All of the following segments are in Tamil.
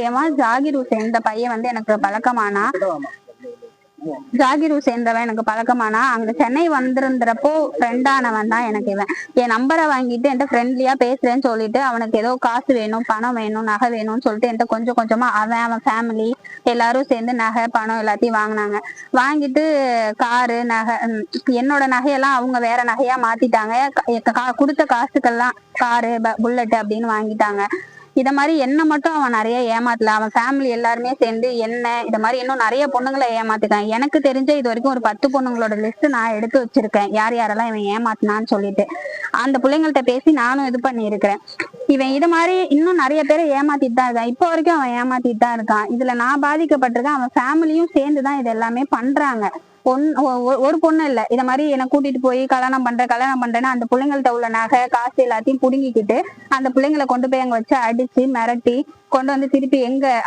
மூலியமா ஜாகிர் ஹுசேன் இந்த பையன் வந்து எனக்கு பழக்கமானா. ஜாகிர் சேர்ந்தவன் எனக்கு பழக்கமானா. அங்க சென்னை வந்திருந்தப்போ ஃப்ரெண்டானவன் தான் எனக்கு இவன். என் நம்பரை வாங்கிட்டு என்கிட்ட ஃப்ரெண்ட்லியா பேசுறேன்னு சொல்லிட்டு அவனுக்கு ஏதோ காசு வேணும், பணம் வேணும், நகை வேணும்னு சொல்லிட்டு என்கிட்ட கொஞ்சம் கொஞ்சமா அவன் ஃபேமிலி எல்லாரும் சேர்ந்து நகை பணம் எல்லாத்தையும் வாங்கினாங்க. வாங்கிட்டு காரு நகை, என்னோட நகையெல்லாம் அவங்க வேற நகையா மாத்திட்டாங்க. கொடுத்த காசுக்கெல்லாம் காரு புல்லட் அப்படின்னு வாங்கிட்டாங்க. இத மாதிரி என்ன மட்டும் அவன் நிறைய ஏமாத்தல. அவன் ஃபேமிலி எல்லாருமே சேர்ந்து என்ன இத மாதிரி இன்னும் நிறைய பொண்ணுங்களை ஏமாத்திட்டான். எனக்கு தெரிஞ்ச இது வரைக்கும் ஒரு 10 பொண்ணுங்களோட லிஸ்ட் நான் எடுத்து வச்சிருக்கேன், யார் யாரெல்லாம் இவன் ஏமாத்தினான்னு சொல்லிட்டு. அந்த பிள்ளைங்கள்ட்ட பேசி நானும் இது பண்ணி இருக்கிறேன். இவன் இது மாதிரி இன்னும் நிறைய பேரை ஏமாத்திட்டு தான் இருக்கான். இப்போ வரைக்கும் அவன் ஏமாத்திட்டு தான் இருக்கான். இதுல நான் பாதிக்கப்பட்டிருக்கேன். அவன் ஃபேமிலியும் சேர்ந்துதான் இது எல்லாமே பண்றாங்க. ஒரு பொண்ணு இல்ல, இத மாதிரி என்னை கூட்டிட்டு போய் கல்யாணம் பண்றேன்னு அந்த பிள்ளைங்கள்ட்ட உள்ள நகை காசு எல்லாத்தையும் புடுங்கிக்கிட்டு அந்த பிள்ளைங்களை கொண்டு போய் அங்க வச்சு அடிச்சு மிரட்டி கொண்டு வந்து திருப்பி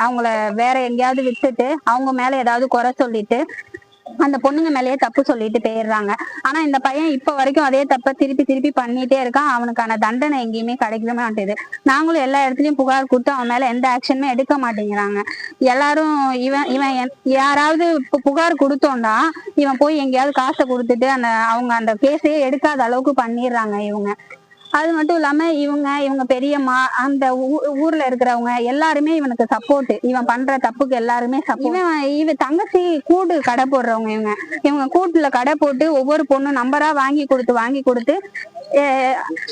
அவங்கள வேற எங்கேயாவது விட்டுட்டு அவங்க மேல ஏதாவது குறை சொல்லிட்டு அந்த பொண்ணுங்க மேலேயே தப்பு சொல்லிட்டு போயிடுறாங்க. ஆனா இந்த பையன் இப்ப வரைக்கும் அதே தப்ப திருப்பி பண்ணிட்டே இருக்கான். அவனுக்கான தண்டனை எங்கேயுமே கிடைக்கவே மாட்டேது. நாங்களும் எல்லா இடத்துலயும் புகார் கொடுத்து அவன் மேல எந்த ஆக்ஷனுமே எடுக்க மாட்டேங்கிறாங்க. எல்லாரும் இவன் யாராவது புகார் கொடுத்தோம்னா இவன் போய் எங்கேயாவது காசை கொடுத்துட்டு அவங்க அந்த கேஸையே எடுக்காத அளவுக்கு பண்ணிடுறாங்க இவங்க. அது மட்டும் இல்லாம இவங்க பெரியம்மா அந்த ஊர்ல இருக்கிறவங்க எல்லாருமே இவனுக்கு சப்போர்ட். இவன் பண்ற தப்புக்கு எல்லாருமே சப்போர்ட். இவன் தங்கச்சி கூடு கடை போடுறவங்க. இவங்க கூட்டுல கடை போட்டு ஒவ்வொரு பொண்ணு நம்பரா வாங்கி கொடுத்து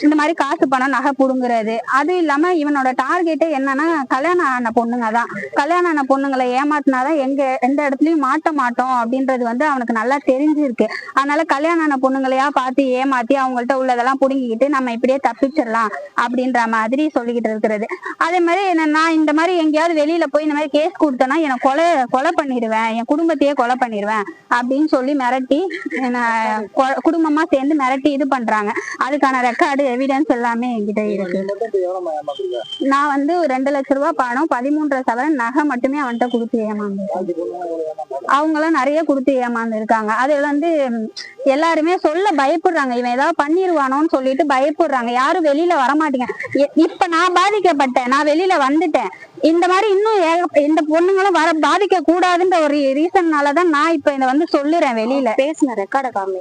இந்த மாதிரி காசு பணம் நகை புடுங்குறது. அது இல்லாம இவனோட டார்கெட்டே என்னன்னா கல்யாணம் ஆன பொண்ணுங்க தான். கல்யாணம் ஆன பொண்ணுங்களை ஏமாத்தினாதான் எந்த இடத்துலயும் மாட்ட மாட்டோம் அப்படின்றது வந்து அவனுக்கு நல்லா தெரிஞ்சிருக்கு. அதனால கல்யாணம் ஆன பொண்ணுங்களையா பார்த்து ஏமாத்தி அவங்கள்ட்ட உள்ளதெல்லாம் புடுங்கிக்கிட்டு நம்ம இப்படியே தப்பிச்சிடலாம் அப்படின்ற மாதிரி சொல்லிக்கிட்டு இருக்கிறது. அதே மாதிரி நான் இந்த மாதிரி எங்கேயாவது வெளியில போய் இந்த மாதிரி கேஸ் கொடுத்தேன்னா என்னை கொலை பண்ணிடுவேன், என் குடும்பத்தையே கொலை பண்ணிடுவேன் அப்படின்னு சொல்லி மிரட்டி குடும்பமா சேர்ந்து மிரட்டி இது பண்றாங்க. அதுக்கான ரெக்கார்டு எவிடன்ஸ் எல்லாமே என்கிட்ட இருக்கு. நான் வந்து 2 லட்சம் ரூபாய் பணம் 13 சவரன் நகை மட்டுமே அவன்கிட்ட கொடுத்து ஏமாந்து அவங்களாம் நிறைய கொடுத்து ஏமாந்து இருக்காங்க. அது வந்து எல்லாருமே சொல்ல பயப்படுறாங்க. இவன் ஏதாவது பண்ணிருவானோன்னு சொல்லிட்டு பயப்படுறாங்க. யாரும் வெளியில வரமாட்டீங்க. இப்ப நான் பாதிக்கப்பட்டேன், நான் வெளியில வந்துட்டேன். இந்த மாதிரி இன்னும் இந்த பொண்ணுங்களும் பாதிக்க கூடாதுன்ற ஒரு ரீசன்னாலதான் நான் இப்ப இதை வந்து சொல்லுறேன். வெளியில பேசின ரெக்கார்ட காமி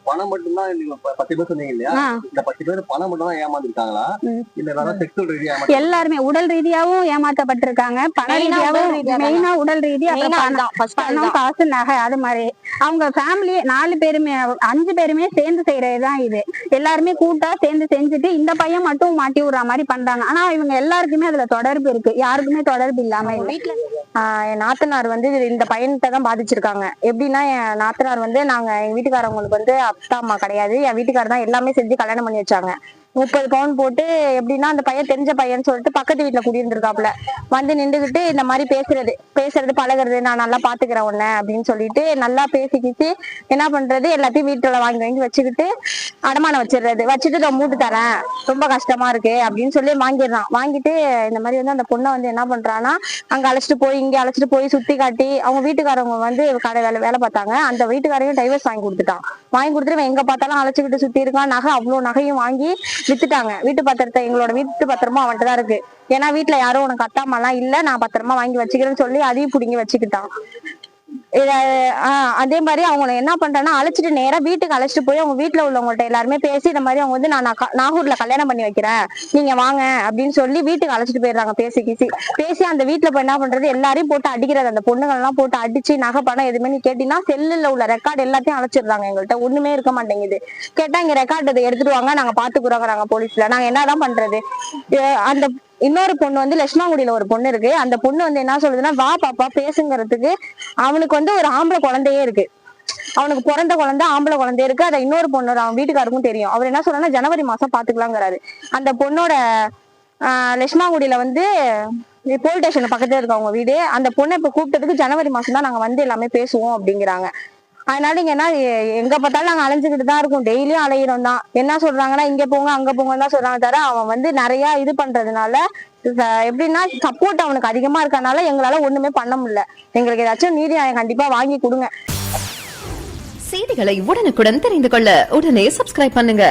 பணம் மட்டும் தான் 10 பேர் சொன்னீங்க இல்லையா? இந்த 10 பேர் பணம் மட்டும் தான் ஏமாந்துருக்காங்களா? இல்ல செக்சுவல் ரீதியா எல்லாருமே உடல் ரீதியாவும் ஏமாற்றப்பட்டிருக்காங்க. பண ரீதியாவும், மெயினா உடல் ரீதியா பணம் காசு நகை அது மாதிரி. அவங்க ஃபேமிலி 4 பேருமே 5 பேருமே சேர்ந்து செய்யறதுதான் இது. எல்லாருமே கூட்டா சேர்ந்து செஞ்சுட்டு இந்த பையன் மட்டும் மாட்டி விடுற மாதிரி பண்றாங்க. ஆனா இவங்க எல்லாருக்குமே அதுல தொடர்பு இருக்கு, யாருக்குமே தொடர்பு இல்லாம வீட்டுல. என் நாத்தனார் வந்து இந்த பையன்கிட்ட தான் பாதிச்சிருக்காங்க. எப்படின்னா என் நாத்தனார் வந்து எங்க வீட்டுக்காரவங்களுக்கு வந்து அப்பா அம்மா கிடையாது. என் வீட்டுக்காரர் தான் எல்லாமே செஞ்சு கல்யாணம் பண்ணி வச்சாங்க. 30 பவுன் போட்டு எப்படின்னா அந்த பையன் தெரிஞ்ச பையன் சொல்லிட்டு பக்கத்து வீட்டுல குடியிருந்திருக்காப்புல வந்து நின்றுகிட்டு இந்த மாதிரி பேசுறது பழகிறது, நான் நல்லா பாத்துக்கிறேன் உன்ன அப்படின்னு சொல்லிட்டு நல்லா பேசிக்கிச்சு. என்ன பண்றது, எல்லாத்தையும் வீட்டுல வாங்கி வச்சுக்கிட்டு அடமானம் வச்சுட்டு மூட்டு தரேன், ரொம்ப கஷ்டமா இருக்கு அப்படின்னு சொல்லி வாங்கிடுறான். வாங்கிட்டு இந்த மாதிரி வந்து அந்த பொண்ணை வந்து என்ன பண்றான்னா அங்க இங்க அழைச்சிட்டு போய் சுத்தி காட்டி அவங்க வீட்டுக்காரவங்க வந்து கடை வேலை பார்த்தாங்க. அந்த வீட்டுக்காரையும் டைவர்ஸ் வாங்கி கொடுத்துட்டு எங்க பார்த்தாலும் அழைச்சிக்கிட்டு சுத்தி இருக்கான். நகை அவ்வளவு நகையும் வாங்கி வித்துட்டாங்க. வீட்டு பத்திரத்தை எங்களோட வீட்டு பத்திரமும் அவன்கிட்ட தான் இருக்கு. ஏன்னா வீட்டுல யாரும் உனக்கு அத்தாமலாம் இல்ல, நான் பத்திரமா வாங்கி வச்சுக்கிறேன்னு சொல்லி அதையும் பிடிங்கி வச்சுக்கிட்டான். அதே மாதிரி அவங்க என்ன பண்றாங்கன்னா அழைச்சிட்டு நேரா வீட்டுக்கு அழைச்சிட்டு போய் அவங்க வீட்டுல உள்ளவங்கள்ட்ட எல்லாருமே பேசி இந்த மாதிரி அவங்க வந்து நான் நாகூர்ல கல்யாணம் பண்ணி வைக்கிறேன், நீங்க வாங்க அப்படின்னு சொல்லி வீட்டுக்கு அழைச்சிட்டு போயிடுறாங்க. பேசி அந்த வீட்டுல போய் என்ன பண்றது, எல்லாரையும் போட்டு அடிக்கிறது. அந்த பொண்ணுகள் எல்லாம் போட்டு அடிச்சு நகை பணம் எதுவுமே நீ கேட்டீங்கன்னா செல்லுல உள்ள ரெக்கார்டு எல்லாத்தையும் அழைச்சிடுறாங்க. எங்கள்கிட்ட ஒண்ணுமே இருக்க மாட்டேங்குது. கேட்டா இங்க ரெக்கார்டு எடுத்துட்டு வாங்க, நாங்க பாத்துக்குறோங்க, நாங்க போலீஸ்ல, நாங்க என்னதான் பண்றது. அந்த இன்னொரு பொண்ணு வந்து லட்சுமாங்குடியில ஒரு பொண்ணு இருக்கு. அந்த பொண்ணு வந்து என்ன சொல்லுதுன்னா, வா பாப்பா பேசுங்கிறதுக்கு அவனுக்கு வந்து ஒரு ஆம்பளை குழந்தையே இருக்கு. அவனுக்கு பிறந்த குழந்தை ஆம்பளை குழந்தையே இருக்கு. அதை இன்னொரு பொண்ணு அவன் வீட்டுக்காருக்கும் தெரியும். அவர் என்ன சொல்றாருன்னா ஜனவரி மாசம் பாத்துக்கலாங்கிறாரு. அந்த பொண்ணோட லட்சுமாங்குடியில வந்து போலீஸ் ஸ்டேஷன் பக்கத்துல இருக்கு அவங்க வீடு. அந்த பொண்ணை இப்ப கூப்பிட்டதுக்கு ஜனவரி மாசம் தான் நாங்க வந்து எல்லாமே பேசுவோம் அப்படிங்கிறாங்க. அதனால இங்க என்ன எங்க பார்த்தாலும் நாங்க அலைஞ்சுக்கிட்டு தான் இருக்கோம், டெய்லியும் அலையிறோம் தான். என்ன சொல்றாங்கன்னா இங்க போங்க அங்க போங்கன்னு தான் சொல்றாங்க தவிர அவன் வந்து நிறைய இது பண்றதுனால எப்படின்னா சப்போர்ட் அவனுக்கு அதிகமா இருக்கனால எங்களால ஒண்ணுமே பண்ண முடியல. எங்களுக்கு ஏதாச்சும் நீதி கண்டிப்பா வாங்கி கொடுங்க. செய்திகளை உடனுக்குடன் தெரிந்து கொள்ள உடனே சப்ஸ்கிரைப் பண்ணுங்க.